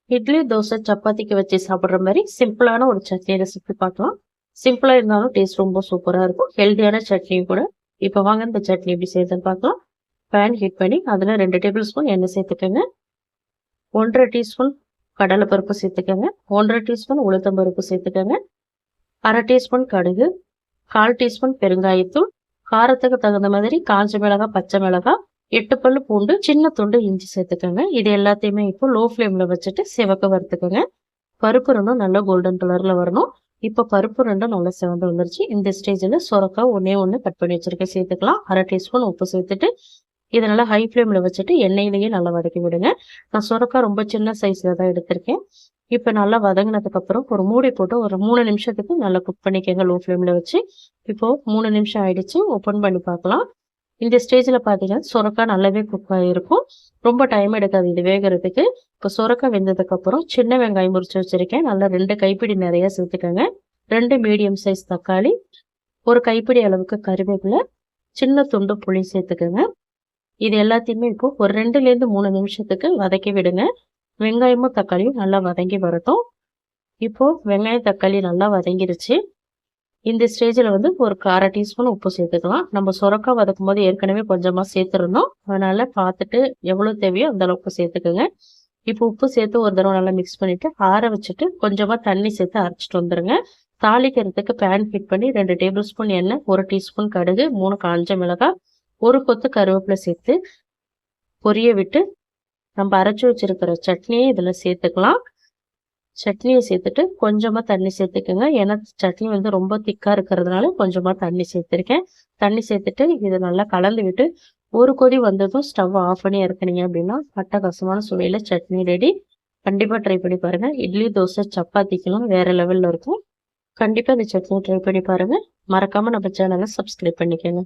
இட்லி, தோசை, சப்பாத்திக்கு வச்சு சாப்பிடுற மாரி சிம்பிளான ஒரு சட்னி ரெசிபி பார்க்கலாம். சிம்பிளா இருந்தாலும் டேஸ்ட் ரொம்ப சூப்பரா இருக்கும். ஹெல்தியான சட்னியும் கூட. இப்ப வாங்க இந்த சட்னி எப்படி செய்யுதுன்னு பார்க்கலாம். பேன் ஹீட் பண்ணி அதுல 2 டேபிள் ஸ்பூன் எண்ணெய் சேர்த்துக்கோங்க. 1 1/2 டீஸ்பூன் கடலைப்பருப்பு சேர்த்துக்கோங்க. 1 1/2 டீஸ்பூன் உளுத்தம் பருப்பு சேர்த்துக்கோங்க. 1/2 டீஸ்பூன் கடுகு, 1/4 டீஸ்பூன் பெருங்காயத்தூள், காரத்துக்கு தகுந்த மாதிரி காஞ்ச மிளகாய், பச்சை மிளகாய், 8 பல்லு பூண்டு, சின்ன துண்டு இஞ்சி சேர்த்துக்கோங்க. இது எல்லாத்தையுமே இப்போ லோ ஃப்ளேம்ல வச்சுட்டு சிவக்க வறுத்துக்கோங்க. பருப்பு ரெண்டும் நல்லா கோல்டன் கலர்ல வரணும். இப்போ பருப்பு ரெண்டும் நல்லா சிவந்து வந்துருச்சு. இந்த ஸ்டேஜ்ல சொரக்காய் ஒண்ணே ஒண்ணு கட் பண்ணி வச்சிருக்கேன் சேர்த்துக்கலாம். 1/2 டீஸ்பூன் உப்பு சேர்த்துட்டு இதை நல்லா ஹை ஃப்ளேம்ல வச்சுட்டு எண்ணெயிலேயே நல்லா வதக்கி விடுங்க. நான் சொரக்காய் ரொம்ப சின்ன சைஸ்ல தான் எடுத்திருக்கேன். இப்போ நல்லா வதங்கினதுக்கு அப்புறம் ஒரு மூடி போட்டு ஒரு 3 நிமிஷத்துக்கு நல்லா குக் பண்ணிக்கோங்க லோ ஃப்ளேம்ல வச்சு. இப்போ 3 நிமிஷம் ஆயிடுச்சு. ஓப்பன் பண்ணி பார்க்கலாம். இந்த ஸ்டேஜ்ல பாத்தீங்கன்னா சொரக்காய் நல்லாவே குக் ஆகிருக்கும். ரொம்ப டைம் எடுக்காது இது வேகிறதுக்கு. இப்போ சொரக்காய் வெந்ததுக்கு அப்புறம் சின்ன வெங்காயம் முறிச்சு வச்சிருக்கேன். நல்லா 2 கைப்பிடி நிறைய சேர்த்துக்கோங்க. 2 மீடியம் சைஸ் தக்காளி, ஒரு கைப்பிடி அளவுக்கு கறிவேப்பிலை, சின்ன துண்டு புளி சேர்த்துக்கோங்க. இது எல்லாத்தையுமே இப்போ ஒரு 2லேருந்து 3 நிமிஷத்துக்கு வதக்கி விடுங்க. வெங்காயமும் தக்காளியும் நல்லா வதங்கி வரட்டும். இப்போ வெங்காயம் தக்காளி நல்லா வதங்கிருச்சு. இந்த ஸ்டேஜில் வந்து ஒரு 1/2 டீஸ்பூன் உப்பு சேர்த்துக்கலாம். நம்ம சொரக்காய் வதக்கும் போது ஏற்கனவே கொஞ்சமாக சேர்த்துருந்தோம். அதனால பார்த்துட்டு எவ்வளோ தேவையோ அந்த அளவுக்கு சேர்த்துக்கோங்க. இப்போ உப்பு சேர்த்து ஒரு தடவை நல்லா மிக்ஸ் பண்ணிட்டு ஆற வச்சுட்டு கொஞ்சமாக தண்ணி சேர்த்து அரைச்சிட்டு வந்துடுங்க. தாளிக்கிறதுக்கு பேன் ஹீட் பண்ணி 2 டேபிள் ஸ்பூன் எண்ணெய், 1 டீஸ்பூன் கடுகு, 3 காஞ்ச மிளகாய், 1 கொத்து கருவேப்பிலை சேர்த்து பொரிய விட்டு நம்ம அரைச்சி வச்சிருக்கிற சட்னியை இதில் சேர்த்துக்கலாம். சட்னியை சேர்த்துட்டு கொஞ்சமாக தண்ணி சேர்த்துக்கோங்க. ஏன்னா சட்னி வந்து ரொம்ப திக்காக இருக்கிறதுனால கொஞ்சமாக தண்ணி சேர்த்துருக்கேன். தண்ணி சேர்த்துட்டு இதை நல்லா கலந்து விட்டு ஒரு கொதி வந்ததும் ஸ்டவ் ஆஃப் பண்ணி இறக்குனீங்க அப்படின்னா அட்டகாசமான சுவையில் சட்னி ரெடி. கண்டிப்பாக ட்ரை பண்ணி பாருங்கள். இட்லி, தோசை, சப்பாத்திக்கெல்லாம் வேறு லெவலில் இருக்கும். கண்டிப்பாக இந்த சட்னி ட்ரை பண்ணி பாருங்கள். மறக்காமல் நம்ம சேனலை சப்ஸ்கிரைப் பண்ணிக்கோங்க.